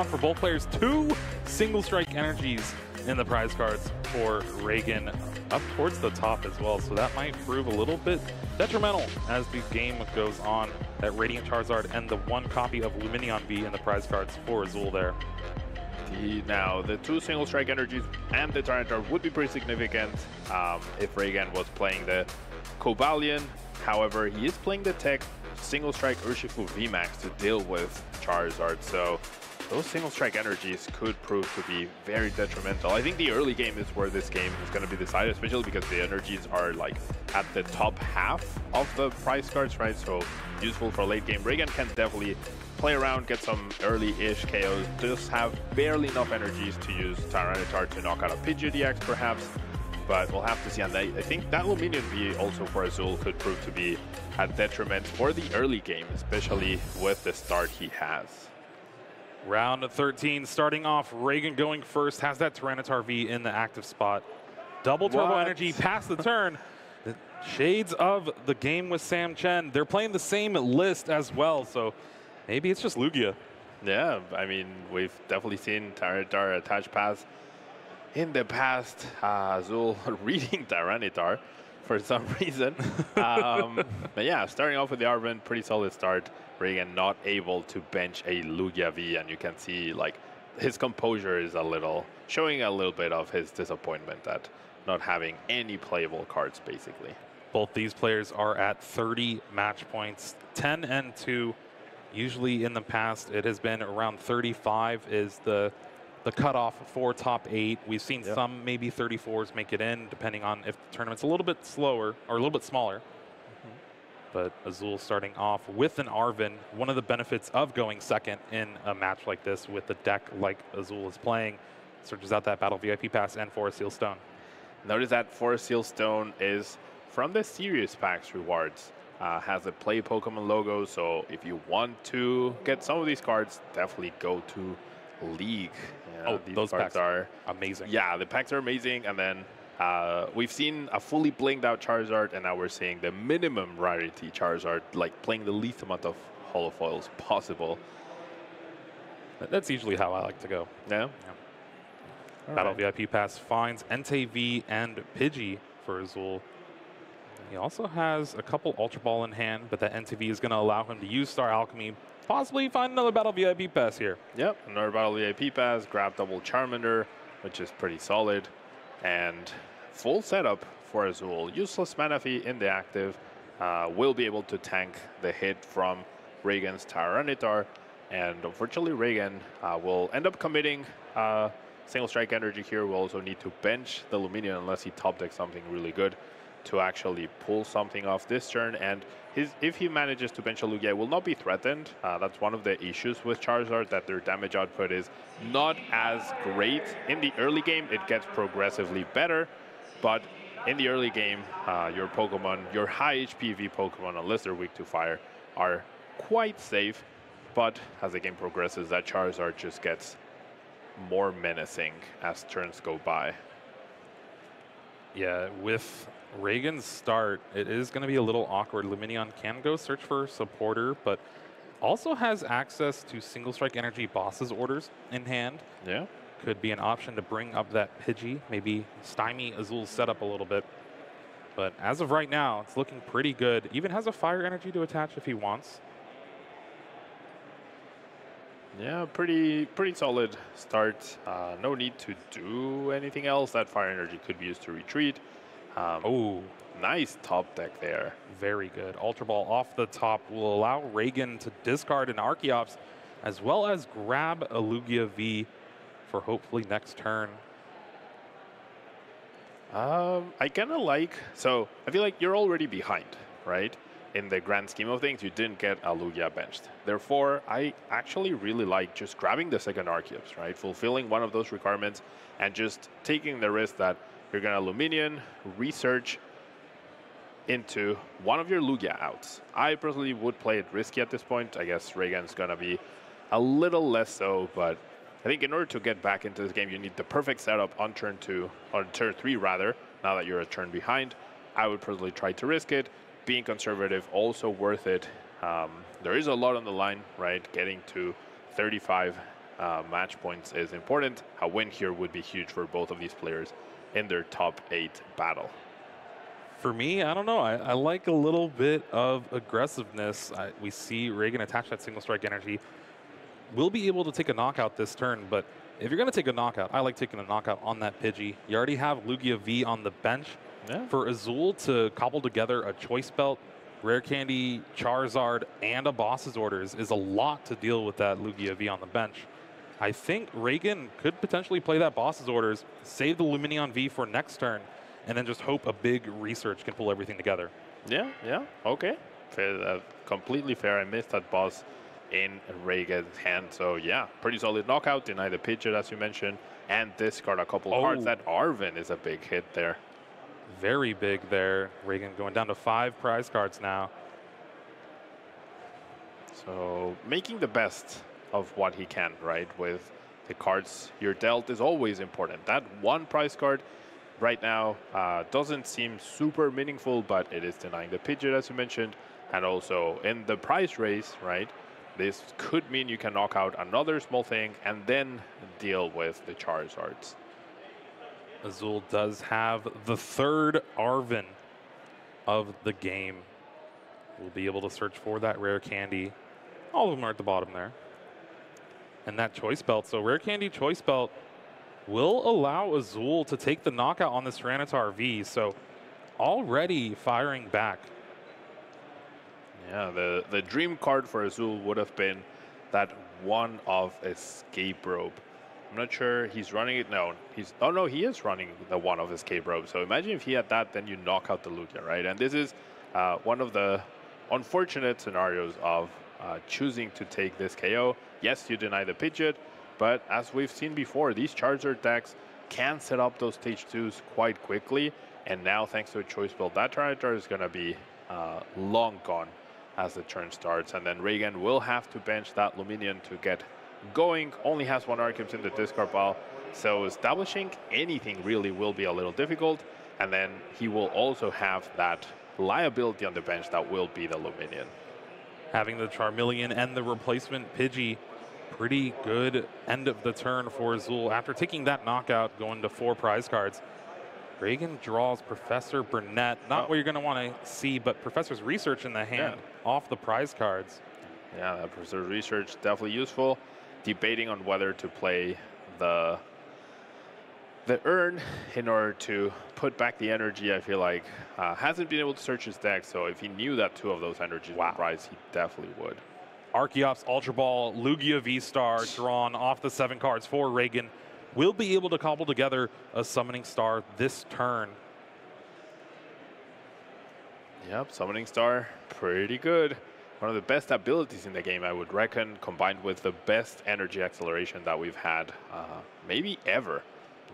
For both players, 2 single strike energies in the prize cards for Regan up towards the top as well. So that might prove a little bit detrimental as the game goes on. That Radiant Charizard and the 1 copy of Luminion V in the prize cards for Azul there. Now, the 2 single strike energies and the Tyranitar would be pretty significant if Regan was playing the Cobalion. However, he is playing the tech single strike Urshifu VMAX to deal with Charizard. So those single strike energies could prove to be very detrimental. I think the early game is where this game is going to be decided, especially because the energies are like at the top half of the prize cards, right? So useful for late game. Regan can definitely play around, get some early-ish KOs, just have barely enough energies to use Tyranitar to knock out a Pidgey DX perhaps, but we'll have to see. And I think that Luminion V also for Azul could prove to be a detriment for the early game, especially with the start he has. Round 13 starting off, Regan going first, has that Tyranitar V in the active spot. Double turbo energy past the turn. The shades of the game with Sam Chen. They're playing the same list as well, so maybe it's just Lugia. Yeah, I mean, we've definitely seen Tyranitar attach pass in the past. Azul reading Tyranitar for some reason. But yeah, starting off with the Arven, pretty solid start. Regan not able to bench a Lugia V, and you can see like his composure is showing a little bit of his disappointment at not having any playable cards basically. Both these players are at 30 match points, 10 and 2. Usually in the past it has been around 35 is the cutoff for top 8. We've seen some maybe 34s make it in, depending on if the tournament's a little bit slower or a little bit smaller. But Azul starting off with an Arven. One of the benefits of going second in a match like this with the deck like Azul is playing, searches out that Battle VIP Pass and Forest Seal Stone. Notice that Forest Seal Stone is from the Serious Packs rewards. Has a Play Pokemon logo, so if you want to get some of these cards, definitely go to League. Those packs are amazing. Yeah, the packs are amazing, and then we've seen a fully blinged out Charizard, and now we're seeing the minimum rarity Charizard, like playing the least amount of holofoils possible. That's usually how I like to go. Yeah. Battle VIP Pass finds NTV and Pidgey for Azul. He also has a couple Ultra Ball in hand, but that NTV is going to allow him to use Star Alchemy, possibly find another Battle VIP Pass here. Yep, another Battle VIP Pass, grab double Charmander, which is pretty solid. And full setup for Azul. Useless Manaphy in the active will be able to tank the hit from Regan's Tyranitar. And unfortunately, Regan will end up committing single strike energy here. We'll also need to bench the Luminion unless he top decks something really good to actually pull something off this turn. And if he manages to bench a Lugia, it will not be threatened. That's one of the issues with Charizard, that their damage output is not as great. In the early game, it gets progressively better, but in the early game, your Pokemon, your high HP V Pokemon, unless they're weak to fire, are quite safe. But as the game progresses, that Charizard just gets more menacing as turns go by. Yeah, with Regan's start, it is going to be a little awkward. Luminion can go search for supporter, but also has access to single strike energy bosses orders in hand. Yeah. Could be an option to bring up that Pidgey, maybe stymie Azul's setup a little bit. But as of right now, it's looking pretty good. Even has a fire energy to attach if he wants. Yeah, pretty solid start. No need to do anything else. That fire energy could be used to retreat. Nice top deck there. Very good. Ultra Ball off the top will allow Regan to discard an Archeops, as well as grab a Lugia V for hopefully next turn. I kind of like, so I feel like you're already behind, right? In the grand scheme of things, you didn't get a Lugia benched. Therefore, I actually really like just grabbing the second Archeops, right? Fulfilling one of those requirements and just taking the risk that you're going to Luminion, research into one of your Lugia outs. I personally would play it risky at this point. I guess Regan's going to be a little less so, but I think in order to get back into this game, you need the perfect setup on turn 2, on turn 3 rather, now that you're a turn behind. I would personally try to risk it. Being conservative, also worth it. There is a lot on the line, right? Getting to 35 match points is important. A win here would be huge for both of these players in their top 8 battle. For me, I don't know. I like a little bit of aggressiveness. We see Regan attach that single strike energy. We'll be able to take a knockout this turn, but if you're going to take a knockout, I like taking a knockout on that Pidgey. You already have Lugia V on the bench. Yeah. For Azul to cobble together a Choice Belt, Rare Candy, Charizard, and a Boss's Orders is a lot to deal with that Lugia V on the bench. I think Regan could potentially play that Boss's Orders, save the Lumineon V for next turn, and then just hope a big research can pull everything together. Yeah, okay. Fair, completely fair. I missed that boss in Regan's hand. So yeah, pretty solid knockout. Deny the Pidgeot, as you mentioned, and discard a couple cards. That Arven is a big hit there. Very big there. Regan going down to 5 prize cards now. So making the best of what he can, right? With the cards you're dealt is always important. That one prize card right now doesn't seem super meaningful, but it is denying the Pidgeot, as you mentioned. And also in the prize race, right? This could mean you can knock out another small thing and then deal with the Charizards. Azul does have the 3rd Arven of the game. We'll be able to search for that Rare Candy. All of them are at the bottom there. And that Choice Belt. So Rare Candy, Choice Belt will allow Azul to take the knockout on this Tyranitar V. So already firing back. Yeah, the dream card for Azul would have been that one of Escape Rope. I'm not sure he's running it. No, he is running the one of Escape Rope. So imagine if he had that, then you knock out the Lugia, right? And this is one of the unfortunate scenarios of choosing to take this KO. Yes, you deny the Pidgeot, but as we've seen before, these Charizard decks can set up those stage 2s quite quickly. And now, thanks to a Choice Belt, that Tyranitar is going to be long gone as the turn starts. And then Regan will have to bench that Lumineon to get going. Only has 1 Arceus in the discard pile, so establishing anything really will be a little difficult. And then he will also have that liability on the bench that will be the Lumineon. Having the Charmeleon and the replacement Pidgey, pretty good end of the turn for Azul. After taking that knockout, going to 4 prize cards, Regan draws Professor Burnett. Not what you're going to want to see, but Professor's Research in the hand off the prize cards. Yeah, that Professor's Research definitely useful. Debating on whether to play the urn in order to put back the energy. I feel like hasn't been able to search his deck, so if he knew that 2 of those energies were prized, he definitely would. Archeops, Ultra Ball, Lugia V-Star drawn off the 7 cards for Regan. Will be able to cobble together a Summoning Star this turn. Yep, Summoning Star, pretty good. One of the best abilities in the game, I would reckon, combined with the best energy acceleration that we've had maybe ever.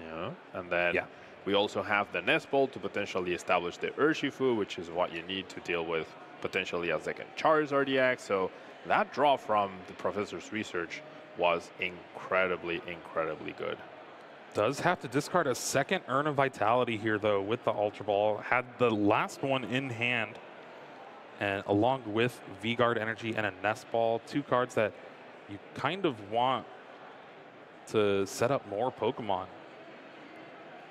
Yeah, and then we also have the Nest Ball to potentially establish the Urshifu, which is what you need to deal with potentially a second Charizard EX. So that draw from the Professor's Research was incredibly, incredibly good. Does have to discard a second Urn of Vitality here, though, with the Ultra Ball. Had the last one in hand, and along with V-Guard Energy and a Nest Ball, 2 cards that you kind of want to set up more Pokemon.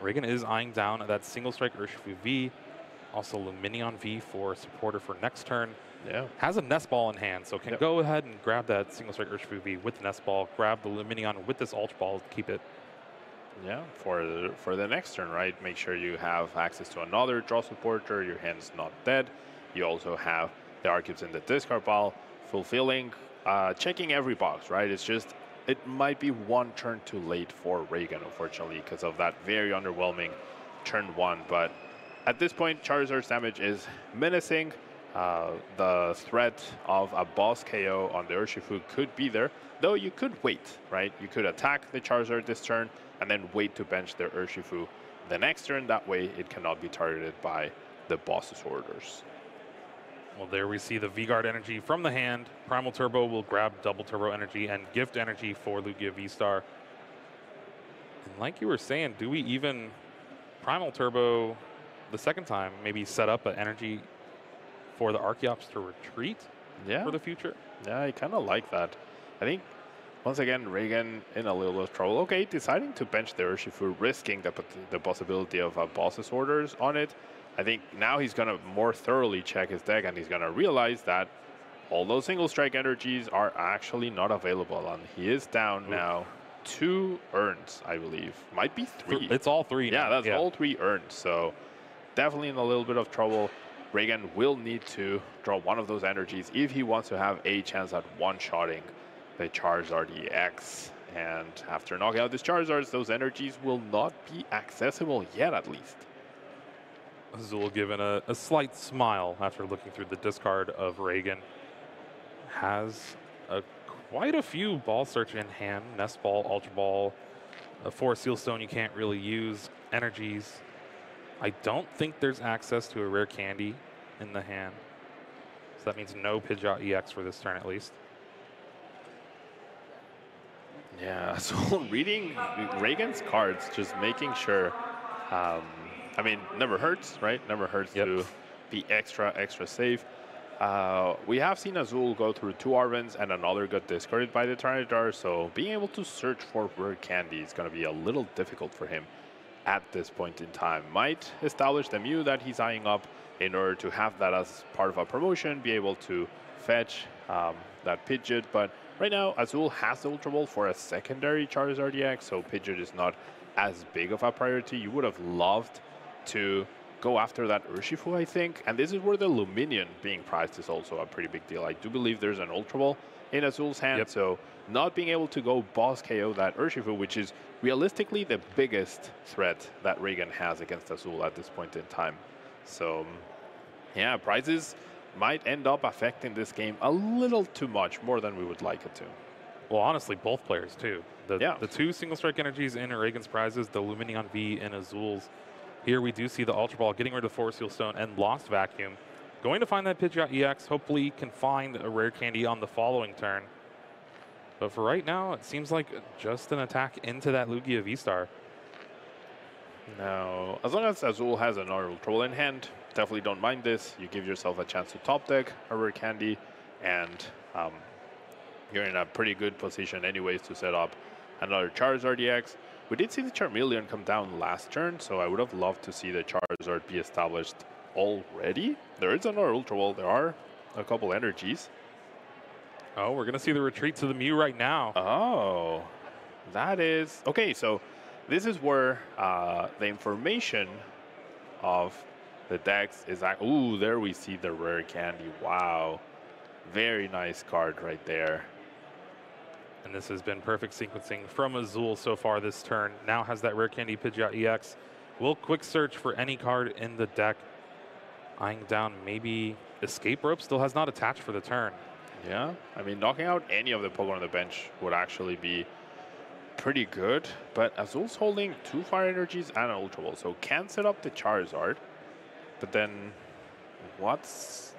Regan is eyeing down that single strike Urshifu V, also Lumineon V for supporter for next turn. Yeah. Has a Nest Ball in hand, so can go ahead and grab that single strike Urshifu V with the Nest Ball, grab the Lumineon with this Ultra Ball, keep it. Yeah, for the next turn, right? Make sure you have access to another draw supporter, your hand's not dead. You also have the Arceus in the discard pile, fulfilling, checking every box, right? It's just, it might be 1 turn too late for Regan, unfortunately, because of that very underwhelming turn 1. But at this point, Charizard's damage is menacing. The threat of a boss KO on the Urshifu could be there, though you could wait, right? You could attack the Charizard this turn and then wait to bench the Urshifu the next turn. That way it cannot be targeted by the boss's orders. Well, there we see the V-Guard Energy from the hand. Primal Turbo will grab Double Turbo Energy and Gift Energy for Lugia V-Star. And like you were saying, do we even Primal Turbo the second time, maybe set up an energy for the Archeops to retreat for the future? Yeah, I kind of like that. I think Once again, Regan in a little bit of trouble. Okay, deciding to bench the Urshifu, risking the possibility of boss's orders on it. I think now he's going to more thoroughly check his deck, and he's going to realize that all those single strike energies are actually not available, and he is down now 2 urns, I believe. Might be 3. It's all 3 now. Yeah, that's all 3 urns, so definitely in a little bit of trouble. Regan will need to draw one of those energies if he wants to have a chance at one-shotting the Charizard EX. And after knocking out this Charizard, those energies will not be accessible yet, at least. Azul given a slight smile after looking through the discard of Regan. Has quite a few ball search in hand. Nest Ball, Ultra Ball, a 4 Seal Stone you can't really use. Energies. I don't think there's access to a rare candy in the hand. So that means no Pidgeot EX for this turn at least. Yeah, so reading Regan's cards, just making sure, I mean, never hurts, right? Never hurts to be extra safe. We have seen Azul go through 2 Arvens and another got discarded by the Tyranitar, so being able to search for rare candy is going to be a little difficult for him at this point in time. Might establish the Mew that he's eyeing up in order to have that as part of a promotion, be able to fetch that Pidgeot, but right now Azul has the Ultra Ball for a secondary Charizard EX, so Pidgeot is not as big of a priority. You would have loved to go after that Urshifu, I think, and this is where the Luminion being prized is also a pretty big deal. I do believe there's an Ultra Ball in Azul's hand, so not being able to go boss KO that Urshifu, which is realistically the biggest threat that Regan has against Azul at this point in time. So yeah, prizes might end up affecting this game a little too much, more than we would like it to. Well, honestly, both players too. The 2 single strike energies in Regan's prizes, the Luminion V in Azul's. Here we do see the Ultra Ball getting rid of 4 Seal Stone and Lost Vacuum. Going to find that Pidgeot EX, hopefully can find a rare candy on the following turn. But for right now, it seems like just an attack into that Lugia V-Star. Now, as long as Azul has another Ultra Ball in hand, definitely don't mind this. You give yourself a chance to top deck a rare candy, and you're in a pretty good position anyways to set up another Charizard EX. We did see the Charmeleon come down last turn, so I would have loved to see the Charizard be established already. There is another Ultra Ball. There are a couple energies. Oh, we're going to see the retreat to the Mew right now. Oh, that is... Okay, so this is where the information of the decks is... Ooh, there we see the rare candy. Wow. Very nice card right there. And this has been perfect sequencing from Azul so far this turn. Now has that rare candy Pidgeot EX. Will quick search for any card in the deck. Eyeing down maybe Escape Rope. Still has not attached for the turn. Yeah, I mean, knocking out any of the Pokemon on the bench would actually be pretty good. But Azul's holding 2 Fire Energies and an Ultra Ball, so can set up the Charizard. But then what's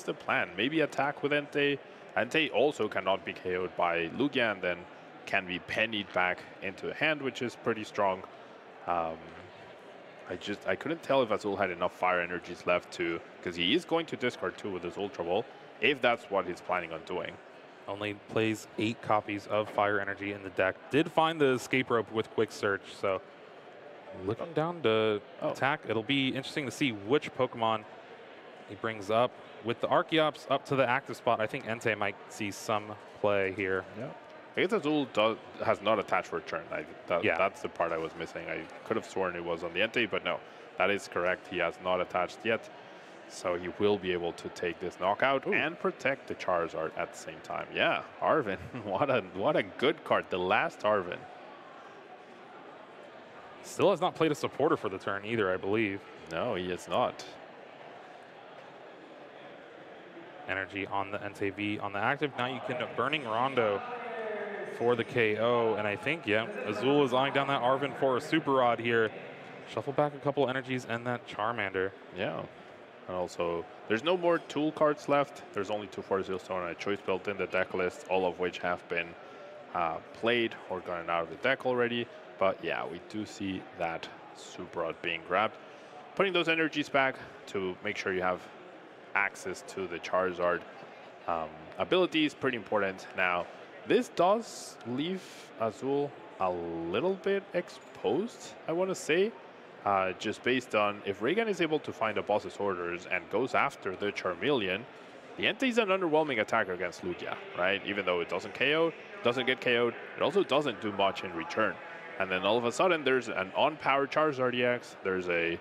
the plan? Maybe attack with Entei. Entei also cannot be KO'd by Lugia and then can be pennied back into the hand, which is pretty strong. I couldn't tell if Azul had enough Fire Energies left to, because he is going to discard 2 with his Ultra Ball, if that's what he's planning on doing. Only plays 8 copies of Fire Energy in the deck. Did find the Escape Rope with Quick Search, so looking down to attack. It'll be interesting to see which Pokemon he brings up. With the Archeops up to the active spot, I think Entei might see some play here. Yeah. I guess Azul has not attached for a turn. That's the part I was missing. I could have sworn it was on the Entei, but no. That is correct. He has not attached yet. So he will be able to take this knockout and protect the Charizard at the same time. Yeah, Arven. What a good card. The last Arven. Still has not played a supporter for the turn either, I believe. No, he is not. Energy on the Entei V on the active. Now you can Burning Rondo for the KO. And I think, Azul is eyeing down that Arven for a Super Rod here. Shuffle back a couple energies and that Charmander. Yeah. And also, there's no more tool cards left. There's only 2 for Seal Stone and a choice built in the deck list, all of which have been played or gotten out of the deck already. But yeah, we do see that Super Rod being grabbed. Putting those energies back to make sure you have access to the Charizard ability is pretty important. Now, This does leave Azul a little bit exposed, I want to say. Just based on if Regan is able to find a boss's orders and goes after the Charmeleon, the Entei is an underwhelming attacker against Lugia, right? Even though it doesn't KO, doesn't get KO'd, it also doesn't do much in return. And then all of a sudden, there's an on-powered Charizard EX, there's a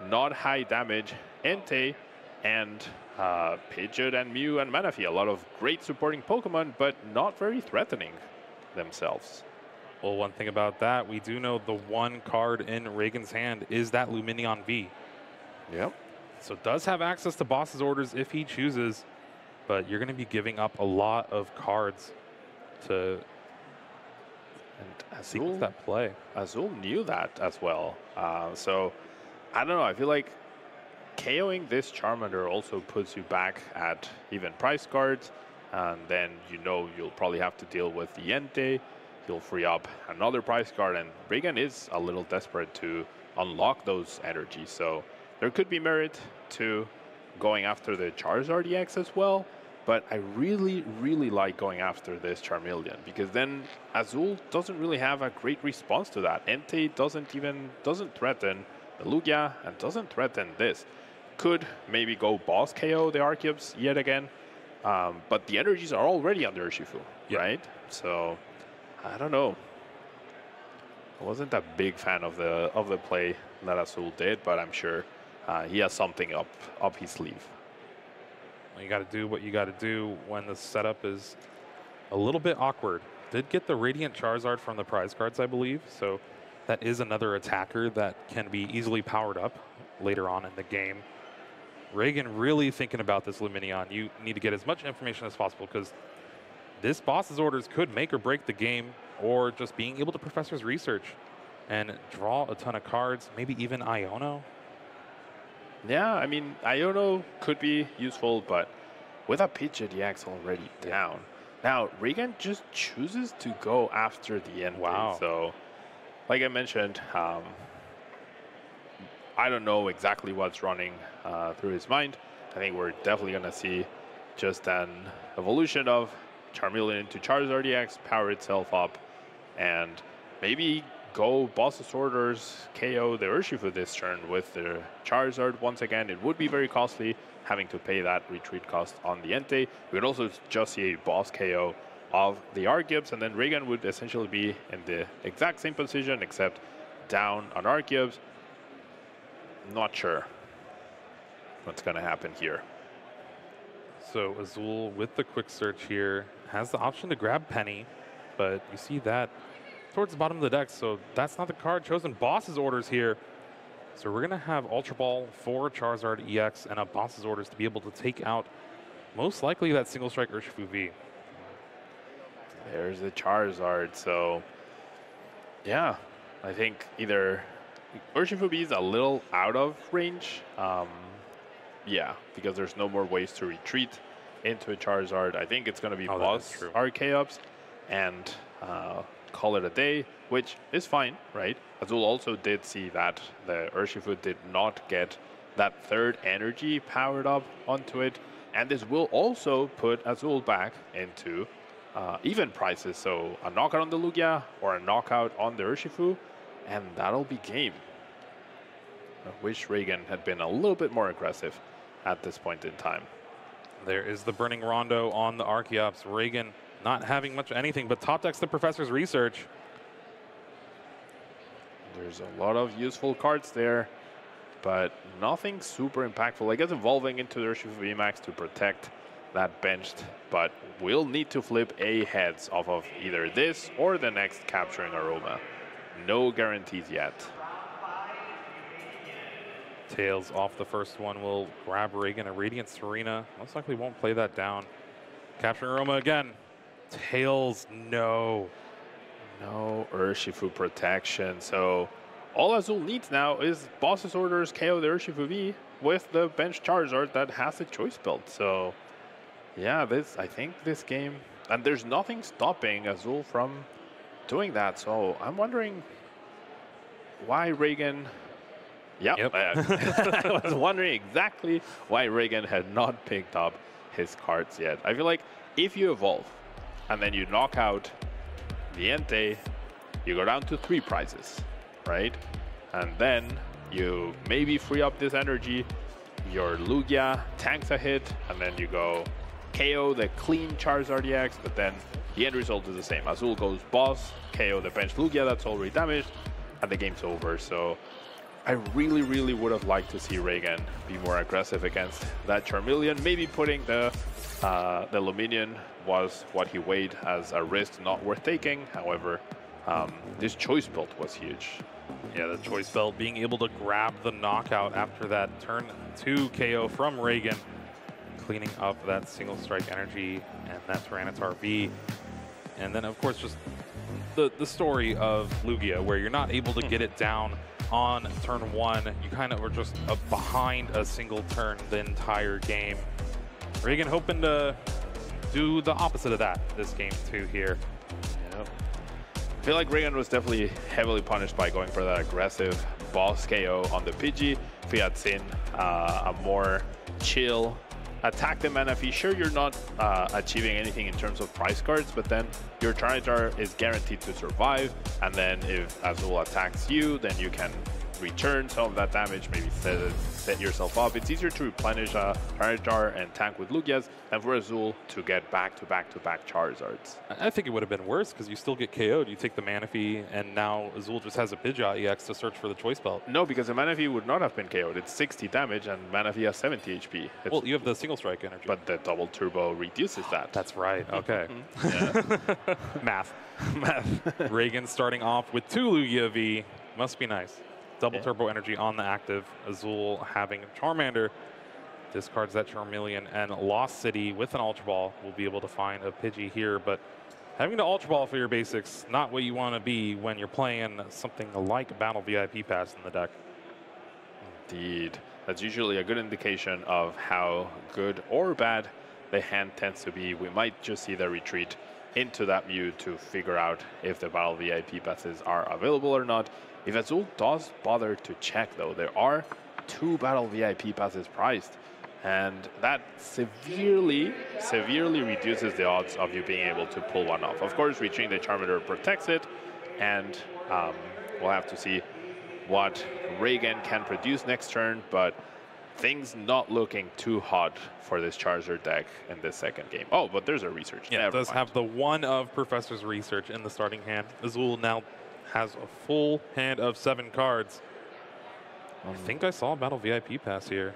not high damage Entei, and Pidgeot and Mew and Manaphy. A lot of great supporting Pokemon, but not very threatening themselves. Well, one thing about that, we do know the one card in Regan's hand is that Lumineon V. Yep. So does have access to boss's orders if he chooses, but you're going to be giving up a lot of cards to sequence that play. Azul knew that as well. So, I don't know. I feel like KOing this Charmander also puts you back at even price cards, and then you know you'll probably have to deal with the Entei. You'll free up another price card, and Regan is a little desperate to unlock those energies. So there could be merit to going after the Charizard EX as well, but I really, really like going after this Charmeleon, because then Azul doesn't really have a great response to that. Entei doesn't threaten the Lugia and doesn't threaten this. Could maybe go boss KO the Arceus yet again, but the energies are already under Urshifu, right? So I don't know. I wasn't a big fan of the play that Azul did, but I'm sure he has something up his sleeve. Well, you got to do what you got to do when the setup is a little bit awkward. Did get the Radiant Charizard from the prize cards, I believe, so that is another attacker that can be easily powered up later on in the game. Regan really thinking about this Lumineon. You need to get as much information as possible, because this boss's orders could make or break the game, or just being able to Professor's Research and draw a ton of cards, maybe even Iono. Yeah, I mean, Iono could be useful, but with a Pidgeot EX already down. Now, Regan just chooses to go after the end. Wow. So, like I mentioned, I don't know exactly what's running through his mind. I think we're definitely going to see just an evolution of Charmeleon into Charizard EX, power itself up, and maybe go boss's orders, KO the Urshifu this turn with the Charizard. Once again, it would be very costly having to pay that retreat cost on the Entei. We would also just see a boss KO of the Arceus, and then Regan would essentially be in the exact same position except down on Arceus. Not sure what's going to happen here. So Azul with the quick search here has the option to grab Penny, but you see that towards the bottom of the deck, so that's not the card chosen. Boss's orders here. So we're going to have Ultra Ball for Charizard EX and a boss's orders to be able to take out most likely that single strike Urshifu V. There's the Charizard. So yeah, I think either Urshifu V is a little out of range. Yeah, because there's no more ways to retreat into a Charizard. I think it's going to be boss RK-ups and call it a day, which is fine, right? Azul also did see that the Urshifu did not get that third energy powered up onto it, and this will also put Azul back into even prices. So a knockout on the Lugia or a knockout on the Urshifu, and that'll be game. I wish Regan had been a little bit more aggressive at this point in time. There is the Burning Rondo on the Archeops. Regan not having much of anything, but top decks the Professor's Research. There's a lot of useful cards there, but nothing super impactful. I guess evolving into the Urshifu VMAX to protect that benched, but we'll need to flip a heads off of either this or the next Capturing Aroma. No guarantees yet. Tails off the first one will grab Regan. A Radiant Serena most likely won't play that down. Capturing Aroma again. Tails, no. No Urshifu protection. So all Azul needs now is boss's orders KO the Urshifu V with the bench Charizard that has a choice belt. So yeah, I think this game, and there's nothing stopping Azul from doing that. So I'm wondering why Regan. Yep. I was wondering exactly why Regan had not picked up his cards yet. I feel like if you evolve and then you knock out the Entei, you go down to 3 prizes, right? And then you maybe free up this energy, your Lugia tanks a hit, and then you go KO the clean Charizard EX, but then the end result is the same. Azul goes boss, KO the bench Lugia that's already damaged, and the game's over. So I really, really would have liked to see Regan be more aggressive against that Charmeleon. Maybe putting the Luminion was what he weighed as a risk not worth taking. However, this choice belt was huge. Yeah, the choice belt, being able to grab the knockout after that turn 2 KO from Regan, cleaning up that single strike energy and that Tyranitar V. And then, of course, just the story of Lugia, where you're not able to get it down on turn 1. You kind of were just behind a single turn the entire game. Regan hoping to do the opposite of that this game too here. Yep. I feel like Regan was definitely heavily punished by going for that aggressive boss KO on the Pidgey. If he had seen a more chill attack the Manaphy, sure, you're not achieving anything in terms of prize cards, but then your Tyranitar is guaranteed to survive, and then if Azul attacks you, then you can return some of that damage, maybe set yourself up. It's easier to replenish a Tyranitar and tank with Lugias than for Azul to get back-to-back Charizards. I think it would have been worse because you still get KO'd. You take the Manaphy, and now Azul just has a Pidgeot EX to search for the choice belt. No, because the Manaphy would not have been KO'd. It's 60 damage, and Manaphy has 70 HP. Well, you have the single strike energy. But the double turbo reduces that. That's right. Okay. Math. Regan starting off with 2 Lugia V. Must be nice. Double turbo energy on the active. Azul having Charmander. Discards that Charmeleon, and Lost City with an Ultra Ball will be able to find a Pidgey here, but having to Ultra Ball for your basics, not what you want to be when you're playing something like Battle VIP Pass in the deck. Indeed. That's usually a good indication of how good or bad the hand tends to be. We might just see the retreat into that Mew to figure out if the Battle VIP passes are available or not. If Azul does bother to check, though, there are 2 Battle VIP passes priced, and that severely reduces the odds of you being able to pull one off. Of course, reaching the Charmander protects it, and we'll have to see what Regan can produce next turn, but things not looking too hot for this Charizard deck in this second game. Oh, but there's a research. Yeah, it does have the one of Professor's Research in the starting hand. Azul now has a full hand of 7 cards. I think I saw a Battle VIP pass here.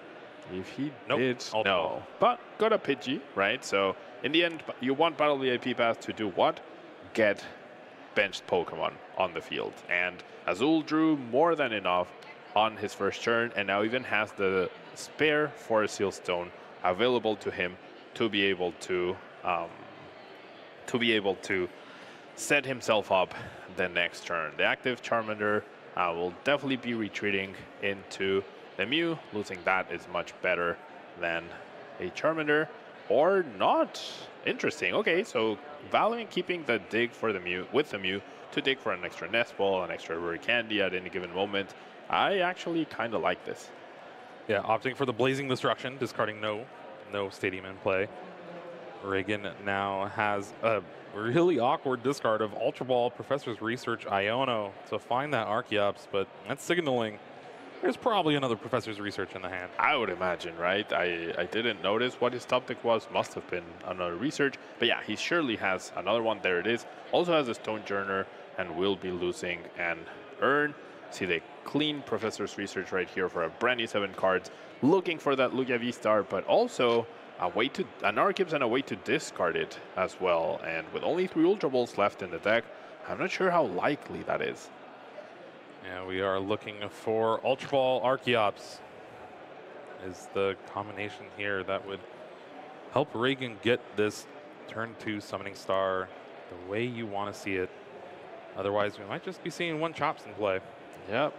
If he did, no. But got a Pidgey, right? So in the end, you want Battle VIP pass to do what? Get benched Pokemon on the field. And Azul drew more than enough on his first turn, and now even has the spare Forest Seal Stone available to him to be able to set himself up the next turn. The active Charmander will definitely be retreating into the Mew. Losing that is much better than a Charmander, or not. Interesting. Okay, so valuing keeping the dig for the Mew with the Mew to dig for an extra Nest Ball, an extra Rare Candy at any given moment. I actually kind of like this. Yeah, opting for the Blazing Destruction, discarding no Stadium in play. Regan now has a really awkward discard of Ultra Ball, Professor's Research, Iono to find that Archeops, but that's signaling there's probably another Professor's Research in the hand. I would imagine, right? I didn't notice what his top deck was. Must have been another Research. But yeah, he surely has another one. There it is. Also has a Stonejourner and will be losing an Urn. See the clean Professor's Research right here for a brand new 7 cards. Looking for that Lugia V-Star, but also an Archeops and a way to discard it as well. And with only 3 Ultra Balls left in the deck, I'm not sure how likely that is. Yeah, we are looking for Ultra Ball Archeops is the combination here that would help Regan get this turn 2 Summoning Star the way you want to see it. Otherwise, we might just be seeing 1 Chops in play. Yep.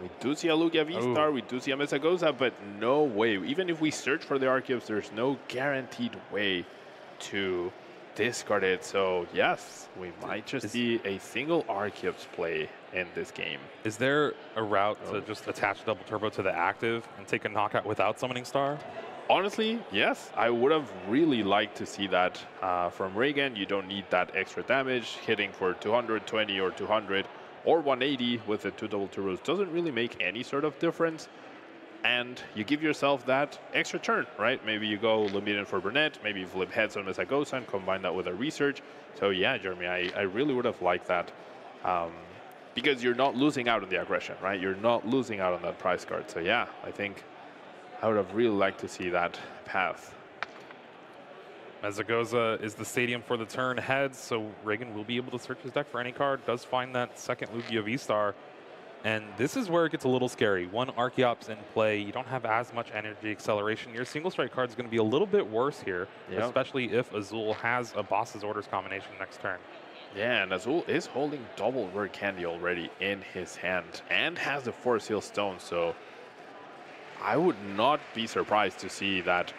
We do see a Lugia V-Star, we do see a Mesagoza, but no way. Even if we search for the Archeops, there's no guaranteed way to discard it. So yes, we might just see a single Archeops play in this game. Is there a route to just attach Double Turbo to the active and take a knockout without Summoning Star? Honestly, yes. I would have really liked to see that from Regan. You don't need that extra damage. Hitting for 220 or 200 or 180 with the 2 double turbos doesn't really make any sort of difference. And you give yourself that extra turn, right? Maybe you go Lumineon for Burnett, maybe you flip heads on Mesagosa and combine that with a research. So yeah, Jeremy, I really would have liked that. Because you're not losing out on the aggression, right? You're not losing out on that prize card. So yeah, I think I would have really liked to see that path. Mesagosa is the stadium for the turn heads, so Regan will be able to search his deck for any card. Does find that second Lugia V-Star. And this is where it gets a little scary. One Archeops in play, you don't have as much energy acceleration. Your single strike card is going to be a little bit worse here, especially if Azul has a Boss's Orders combination next turn. Yeah, and Azul is holding double Rare Candy already in his hand and has the Force Seal Stone, so I would not be surprised to see that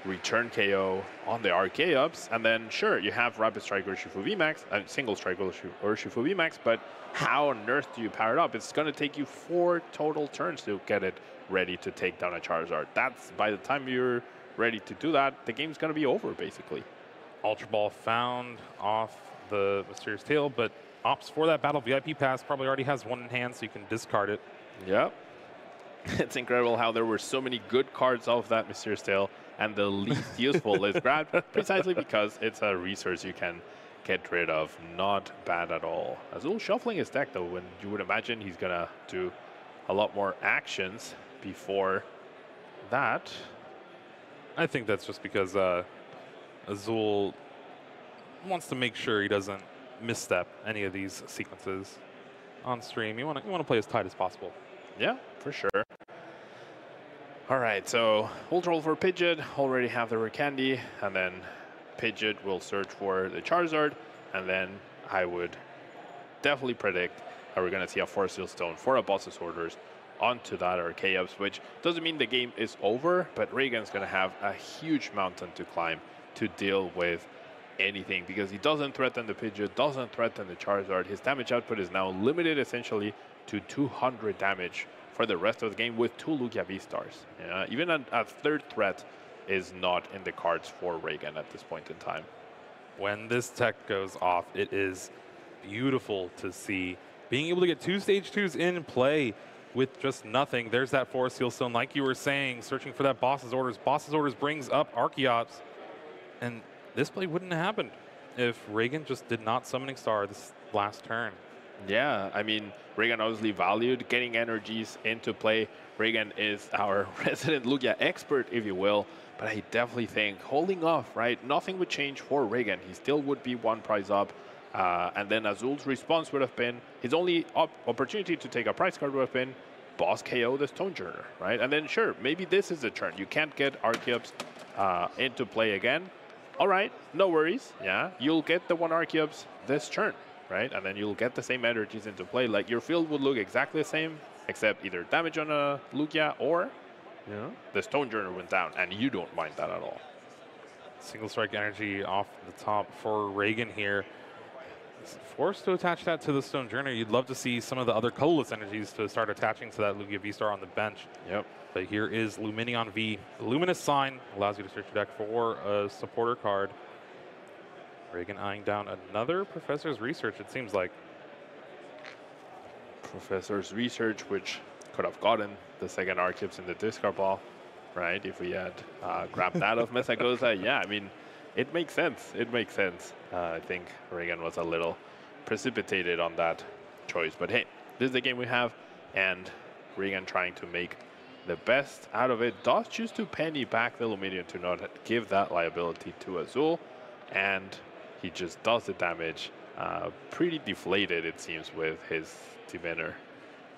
return KO on the Archeops, and then sure, you have Rapid Strike Urshifu VMAX, Single Strike Urshifu VMAX, but how on earth do you power it up? It's going to take you 4 total turns to get it ready to take down a Charizard. That's, by the time you're ready to do that, the game's going to be over, basically. Ultra Ball found off the Mysterious Tail, but opts for that Battle VIP pass, probably already has one in hand, so you can discard it. Yep. It's incredible how there were so many good cards off that Mysterious Tail, and the least useful is grabbed precisely because it's a resource you can get rid of. Not bad at all. Azul shuffling his deck, though, when you would imagine he's going to do a lot more actions before that. I think that's just because Azul wants to make sure he doesn't misstep any of these sequences on stream. You want to play as tight as possible. Yeah, for sure. All right, so Ultra Roll for Pidgeot, already have the Rare Candy, and then Pidgeot will search for the Charizard, and then I would definitely predict that we're going to see a Force Seal Stone for a Boss's Orders onto that Archeops, which doesn't mean the game is over, but Regan's going to have a huge mountain to climb to deal with anything, because he doesn't threaten the Pidgeot, doesn't threaten the Charizard. His damage output is now limited essentially to 200 damage for the rest of the game with 2 Lugia V-Stars. Even a third threat is not in the cards for Regan at this point in time. When this tech goes off, it is beautiful to see. Being able to get 2 stage 2s in play with just nothing. There's that Forest Seal Stone, like you were saying, searching for that Boss's Orders. Boss's Orders brings up Archeops, and this play wouldn't have happened if Regan just did not Summoning Star this last turn. Yeah, I mean, Regan obviously valued getting energies into play. Regan is our resident Lugia expert, if you will, but I definitely think holding off, right? Nothing would change for Regan. He still would be 1 prize up, and then Azul's response would have been, his only opportunity to take a prize card would have been boss KO the Stonejourner, right? And then sure, maybe this is the turn. You can't get Archeops into play again. All right, no worries, yeah. You'll get the 1 Archeops this turn, right? And then you'll get the same energies into play. Like, your field would look exactly the same, except either damage on a Lugia or the Stonejourner went down, and you don't mind that at all. Single strike energy off the top for Regan here. Forced to attach that to the Stonejourner. You'd love to see some of the other colorless energies to start attaching to that Lugia V-Star on the bench. Yep. But here is Lumineon V. The Luminous Sign allows you to search your deck for a supporter card. Regan eyeing down another Professor's Research, it seems like. Professor's Research, which could have gotten the second Archeops in the discard ball, right? If we had grabbed that off Mesagosa. Yeah, I mean, it makes sense. It makes sense. I think Regan was a little precipitated on that choice. But hey, this is the game we have, and Regan trying to make the best out of it. Does choose to penny back the Lumineon to not give that liability to Azul, and he just does the damage. Pretty deflated, it seems, with his Diviner.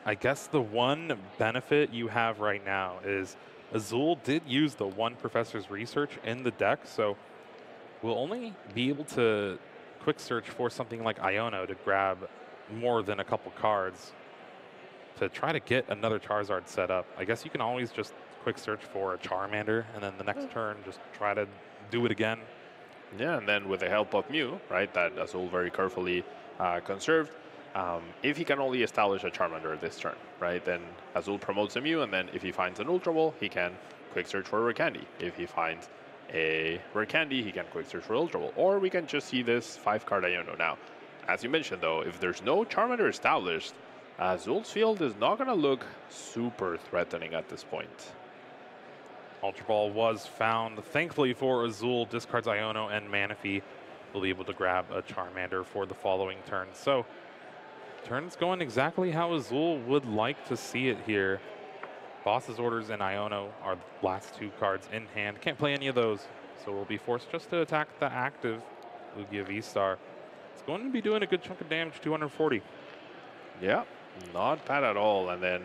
I guess the one benefit you have right now is Azul did use the 1 Professor's Research in the deck, so we'll only be able to quick search for something like Iono to grab more than a couple cards to try to get another Charizard set up. I guess you can always just quick search for a Charmander, and then the next turn just try to do it again. Yeah, and then with the help of Mew, right, that Azul very carefully conserved, if he can only establish a Charmander this turn, right, then Azul promotes a Mew, and then if he finds an Ultra Ball, he can quick search for Rare Candy. If he finds a Rare Candy, he can quick search for Ultra Ball. Or we can just see this 5-card Iono. Now, as you mentioned though, if there's no Charmander established, Azul's field is not going to look super threatening at this point. Ultra Ball was found. Thankfully for Azul, discards Iono and Manaphy. Will be able to grab a Charmander for the following turn. So, turn's going exactly how Azul would like to see it here. Boss's Orders and Iono are the last 2 cards in hand. Can't play any of those, so we'll be forced just to attack the active Lugia V-Star. It's going to be doing a good chunk of damage, 240. Yeah, not bad at all. And then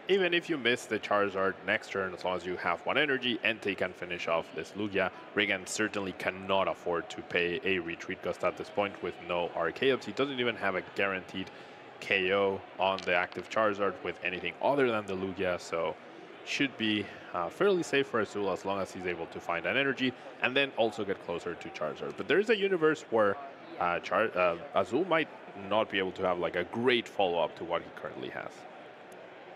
even if you miss the Charizard next turn, as long as you have 1 energy, Entei can finish off this Lugia. Regan certainly cannot afford to pay a Retreat Gust at this point with no Archaeops. He doesn't even have a guaranteed KO on the active Charizard with anything other than the Lugia, so should be fairly safe for Azul as long as he's able to find an energy and then also get closer to Charizard. But there's a universe where Azul might not be able to have like a great follow-up to what he currently has.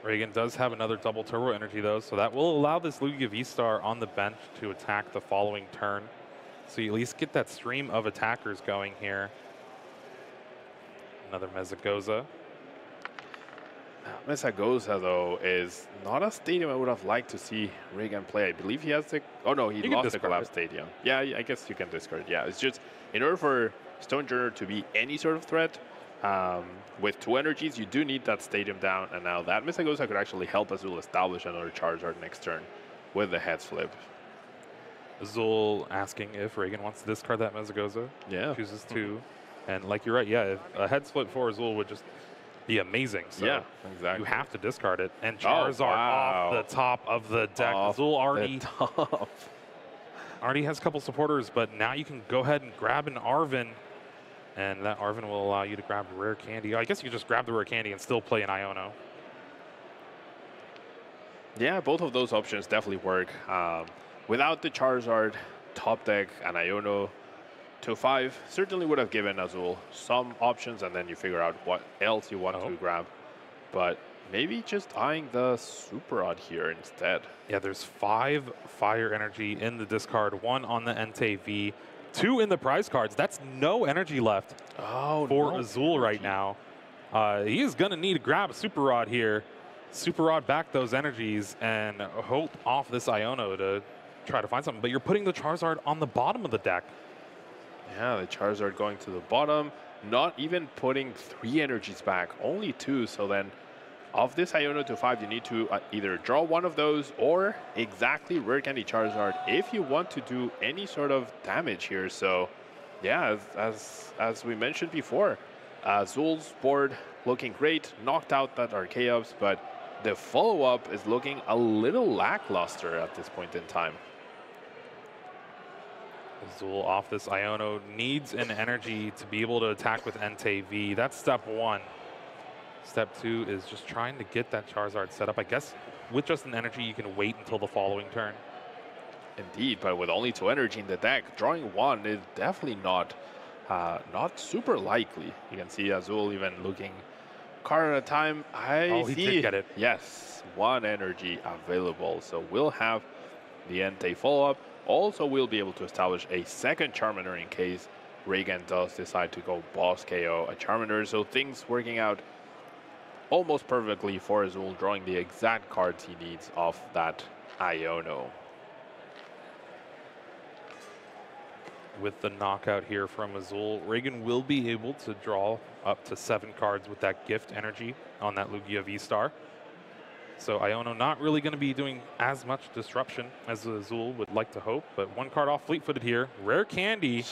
Regan does have another double turbo energy though, so that will allow this Lugia V-Star on the bench to attack the following turn. So you at least get that stream of attackers going here. Another Mesagoza. Mesagoza, though, is not a stadium I would have liked to see Regan play. I believe he has the... Oh, no, he lost the collapse stadium. Yeah, I guess you can discard. Yeah, it's just in order for Stonejourner to be any sort of threat, with 2 energies, you do need that stadium down. And now that Mesagoza could actually help Azul establish another Charizard next turn with the heads flip. Azul asking if Regan wants to discard that Mesagoza. Yeah. Chooses to. And like you're right, yeah, if a head split for Azul would just be amazing. So yeah, exactly. you have to discard it. And Charizard off the top of the deck. Azul already has a couple supporters, but now you can go ahead and grab an Arven. And that Arven will allow you to grab Rare Candy. I guess you could just grab the Rare Candy and still play an Iono. Yeah, both of those options definitely work. Without the Charizard, top deck, and Iono, 2-5 certainly would have given Azul some options, and then you figure out what else you want to grab. But maybe just eyeing the Super Rod here instead. Yeah, there's 5 fire energy in the discard, 1 on the Entei V, 2 in the prize cards. That's no energy left for Azul right now. He is going to need to grab a Super Rod here. Super Rod back those energies and hope off this Iono to try to find something. But you're putting the Charizard on the bottom of the deck. Yeah, the Charizard going to the bottom, not even putting 3 energies back, only 2. So then, of this Iono to 5, you need to either draw 1 of those or exactly Rare Candy Charizard if you want to do any sort of damage here. So, yeah, as we mentioned before, Azul's board looking great, knocked out that Archaeops, but the follow-up is looking a little lackluster at this point in time. Azul off this Iono needs an energy to be able to attack with Entei V. That's step 1. Step 2 is just trying to get that Charizard set up. I guess with just an energy, you can wait until the following turn. Indeed, but with only 2 energy in the deck, drawing 1 is definitely not super likely. You can see Azul even looking card at a time. He did get it. Yes, 1 energy available. So we'll have the Entei follow-up. Also, we'll be able to establish a second Charmander in case Regan does decide to go boss KO a Charmander. So things working out almost perfectly for Azul, drawing the exact cards he needs off that Iono. With the knockout here from Azul, Regan will be able to draw up to 7 cards with that gift energy on that Lugia V-Star. So Iono not really going to be doing as much disruption as Azul would like to hope, but 1 card off fleet-footed here. Rare Candy.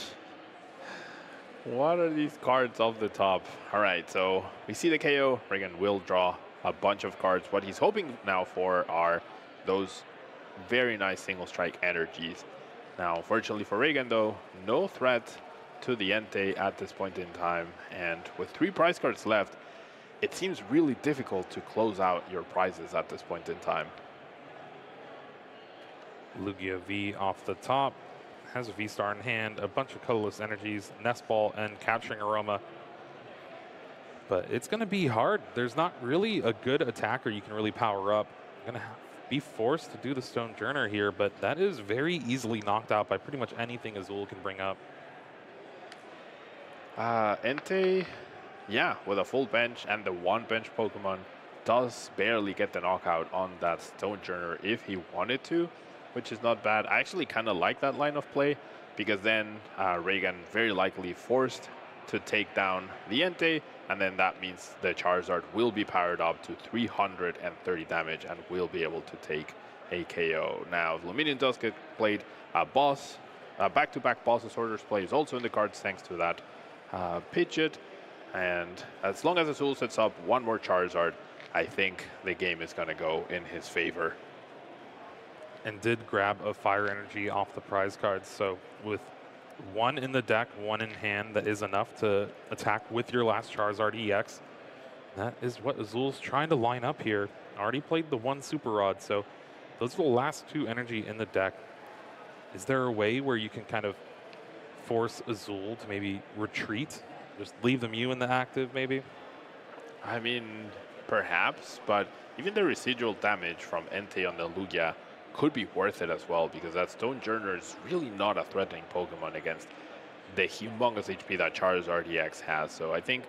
What are these cards off the top? All right, so we see the KO. Regan will draw a bunch of cards. What he's hoping now for are those very nice single strike energies. Now, fortunately for Regan, though, no threat to the Entei at this point in time. And with 3 prize cards left, it seems really difficult to close out your prizes at this point in time. Lugia V off the top. Has a V-Star in hand, a bunch of colorless energies, Nest Ball, and Capturing Aroma. But it's going to be hard. There's not really a good attacker you can really power up. You're going to be forced to do the Stonejourner here, but that is very easily knocked out by pretty much anything Azul can bring up. Entei, yeah, with a full bench and the one bench Pokemon, does barely get the knockout on that Stonejourner if he wanted to, which is not bad. I actually kind of like that line of play, because then Regan very likely forced to take down the Entei, and then that means the Charizard will be powered up to 330 damage and will be able to take a KO. Now, if Luminion does get played, back-to-back Boss's Orders play is also in the cards thanks to that Pidgeot, and as long as Azul sets up one more Charizard, I think the game is going to go in his favor. And did grab a Fire Energy off the prize cards, so with one in the deck, one in hand, that is enough to attack with your last Charizard EX. That is what Azul's trying to line up here. Already played the one Super Rod, so those are the last two energy in the deck. Is there a way where you can kind of force Azul to maybe retreat? Just leave the Mew in the active, maybe? I mean, perhaps, but even the residual damage from Entei on the Lugia could be worth it as well, because that Stonejourner is really not a threatening Pokemon against the humongous HP that Charizard EX has. So I think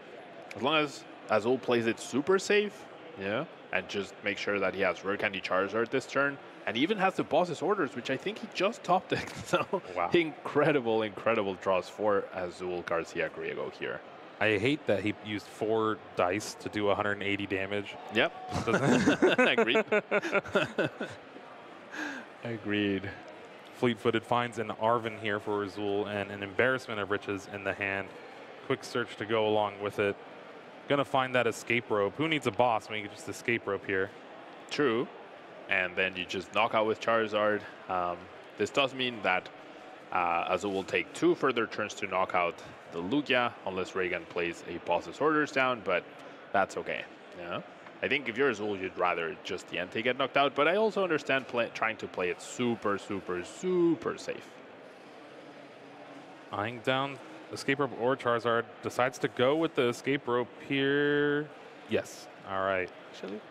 as long as Azul plays it super safe, yeah, and just make sure that he has Rare Candy Charizard this turn, and even has the Boss's Orders, which I think he just top decked. So wow. Incredible, incredible draws for Azul Garcia Griego here. I hate that he used 4 dice to do 180 damage. Yep. Agreed. Agreed. Fleet-footed finds an Arven here for Azul, and an Embarrassment of Riches in the hand. Quick search to go along with it. Gonna find that Escape Rope. Who needs a boss when you can just Escape Rope here? True. And then you just knock out with Charizard. This does mean that Azul will take 2 further turns to knock out the Lugia, unless Regan plays a Boss's Orders down, but that's okay. Yeah. I think if you're Azul, you'd rather just the Entei get knocked out, but I also understand trying to play it super, super, super safe. Eyeing down Escape Rope or Charizard, decides to go with the Escape Rope here. Yes. All right. Actually,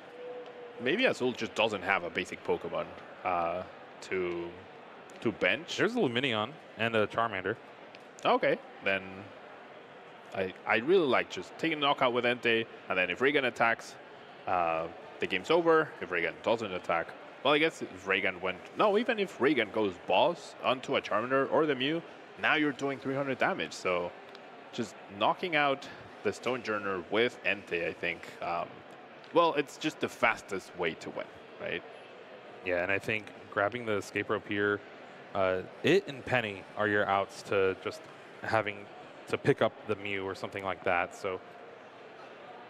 maybe Azul just doesn't have a basic Pokemon to bench. There's a Lumineon and a Charmander. Okay, then I really like just taking a knockout with Entei, and then if Regan attacks, the game's over. If Regan doesn't attack, well, I guess if Regan even if Regan goes boss onto a Charmander or the Mew, now you're doing 300 damage. So just knocking out the Stonejourner with Entei, I think, well, it's just the fastest way to win, right? Yeah, and I think grabbing the Escape Rope here, it and Penny are your outs to just having to pick up the Mew or something like that. So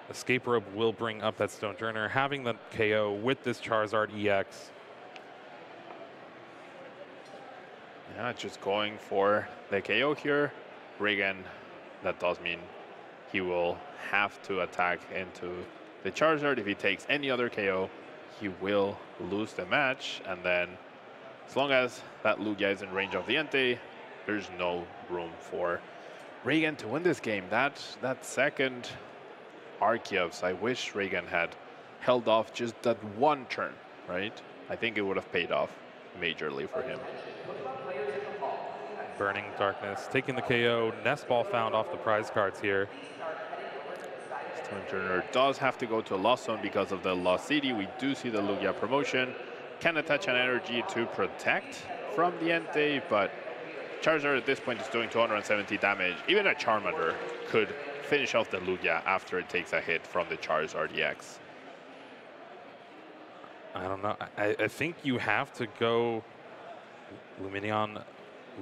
Escape Rope will bring up that Stonejourner, having the KO with this Charizard EX. Yeah, just going for the KO here. Regan, that does mean he will have to attack into the Charizard. If he takes any other KO, he will lose the match. And then as long as that Lugia is in range of the Entei, there's no room for Regan to win this game. That second Arceus, I wish Regan had held off just that one turn, right? I think it would have paid off majorly for him. Burning Darkness, taking the KO. Nest Ball found off the prize cards here. Stonejourner does have to go to a Lost Zone because of the Lost City. We do see the Lugia promotion. Can attach an energy to protect from the Entei, but Charizard at this point is doing 270 damage. Even a Charmander could finish off the Lugia after it takes a hit from the Charizard EX. I don't know. I think you have to go Lumineon,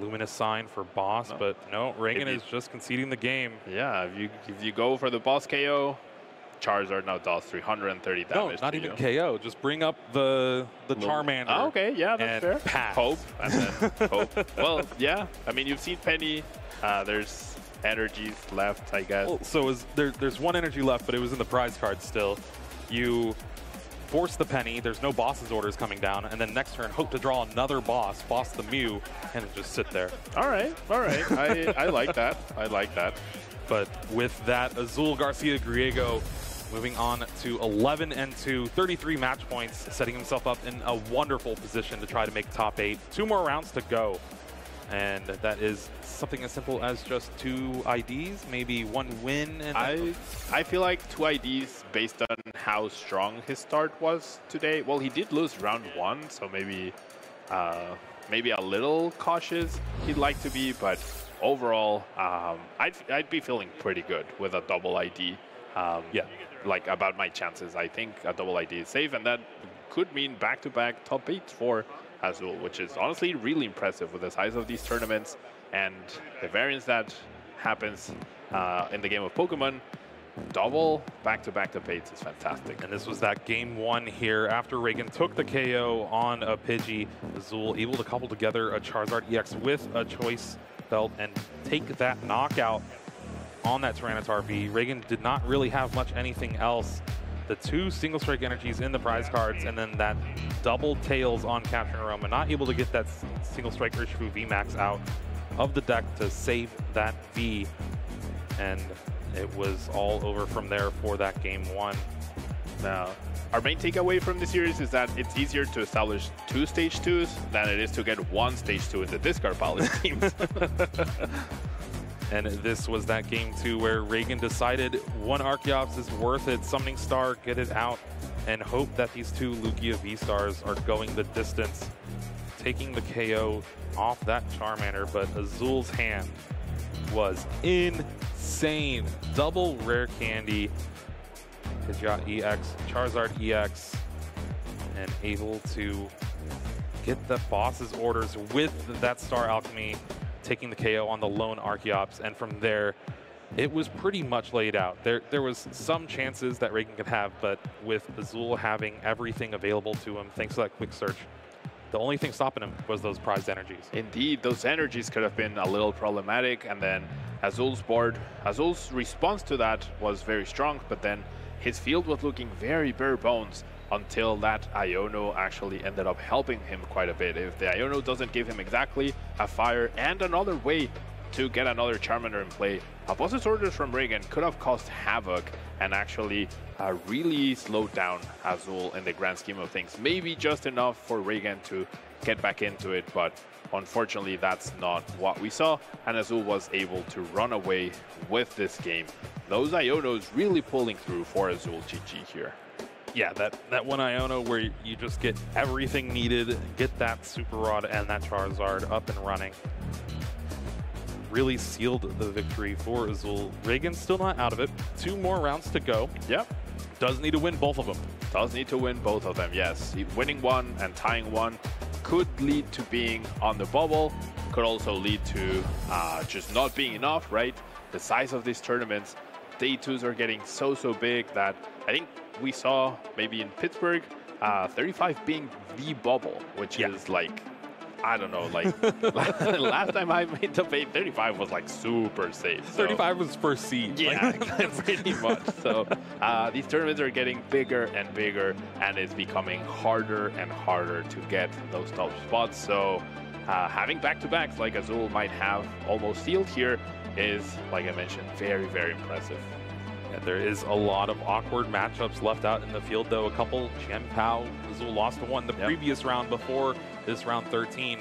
Luminous Sign for boss, but no, Regan is just conceding the game. Yeah, if you go for the boss KO, Charizard now does 330 damage. No, not even KO. Just bring up the Charmander. Oh, okay, yeah, that's fair. Pass. Hope, and then hope. Well, yeah, I mean, you've seen Penny. There's energies left, I guess. Well, so there's one energy left, but it was in the prize card still. You force the Penny, there's no boss's orders coming down, and then next turn hope to draw another boss the Mew, and just sit there. All right. I like that. I like that. But with that, Azul Garcia Griego Moving on to 11-2, 33 match points, setting himself up in a wonderful position to try to make top 8. 2 more rounds to go. And that is something as simple as just 2 IDs, maybe 1 win. And I feel like 2 IDs based on how strong his start was today. Well, he did lose round 1, so maybe a little cautious he'd like to be, but overall, I'd be feeling pretty good with a double ID. Yeah, like about my chances. I think a double ID is safe, and that could mean back-to-back top 8s for Azul, which is honestly really impressive with the size of these tournaments and the variance that happens in the game of Pokemon. Double back-to-back top 8s is fantastic. And this was that game 1 here. After Regan took the KO on a Pidgey, Azul able to couple together a Charizard EX with a Choice Belt and take that knockout on that Tyranitar V. Regan did not really have much anything else. The 2 single strike energies in the prize cards, and then that double tails on Capture Aroma. Not able to get that single strike Urshifu VMAX out of the deck to save that V. And it was all over from there for that game 1. Now, our main takeaway from the series is that it's easier to establish 2 stage 2s than it is to get 1 stage 2 in the discard pile, it seems. And this was that game 2 where Regan decided 1 Archeops is worth it, Summoning Star, get it out, and hope that these 2 Lugia V-Stars are going the distance, taking the KO off that Charmander. But Azul's hand was insane. Double rare candy, Pidgeot EX, Charizard EX, and able to get the boss's orders with that Star Alchemy, taking the KO on the lone Archeops, and from there, it was pretty much laid out. There was some chances that Regan could have, but with Azul having everything available to him, thanks to that quick search, the only thing stopping him was those prized energies. Indeed, those energies could have been a little problematic, and then Azul's board, Azul's response to that was very strong, but then his field was looking very bare bones until that Iono actually ended up helping him quite a bit. If the Iono doesn't give him exactly a fire and another way to get another Charmander in play, Boss's orders from Regan could have caused havoc and actually really slowed down Azul in the grand scheme of things. Maybe just enough for Regan to get back into it, but unfortunately that's not what we saw, and Azul was able to run away with this game. Those Ionos really pulling through for Azul. GG here. Yeah, that 1 Iono where you just get everything needed, get that Super Rod and that Charizard up and running, really sealed the victory for Azul. Regan's still not out of it. 2 more rounds to go. Yep. Does need to win both of them. Does need to win both of them, yes. Winning 1 and tying 1 could lead to being on the bubble, could also lead to just not being enough, right? The size of these tournaments, day 2s are getting so big that I think we saw maybe in Pittsburgh 35 being the bubble, which is like, I don't know, like last time I made the bait, 35 was like super safe. So. 35 was first seed. Yeah, pretty much. So these tournaments are getting bigger and bigger, and it's becoming harder and harder to get those top spots. So having back-to-backs like Azul might have almost sealed here is, like I mentioned, very impressive. Yeah, there is a lot of awkward matchups left out in the field, though. A couple, Chen Pao, Azul lost to 1 the previous round before this round 13.